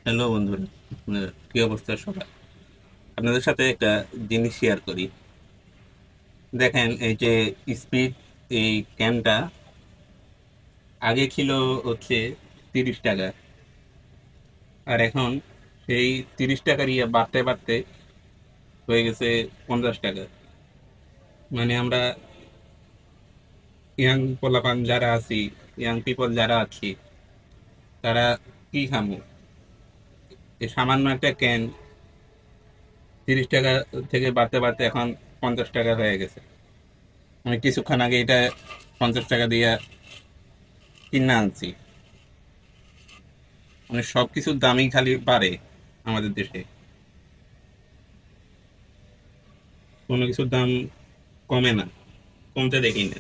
Hello বন্ধুরা, কি অবস্থা সবার? আপনাদের সাথে একটা জিনিস শেয়ার করি। দেখেন, এই যে স্পিড, এই ক্যানটা আগে ছিল হচ্ছে 30 টাকা, আর এখন সেই 30 টাকার বাড়তে বাড়তে হয়ে গেছে 50 টাকা। মানে আমরা ইয়াং পোলাপান যারা আছি, ইয়াং পিপল যারা আছি, তারা কি খামু? এই সামান্য একটা ক্যান 30 টাকা থেকে বাড়তে বাড়তে এখন 50 টাকা হয়ে গেছে। আমি কিছুক্ষণ আগে এটা 50 টাকা দিয়ে কিনে আনছি। মানে সবকিছুর দামই খালি বাড়ে আমাদের দেশে, কোনো কিছুর দাম কমে না, কমতে দেখি না।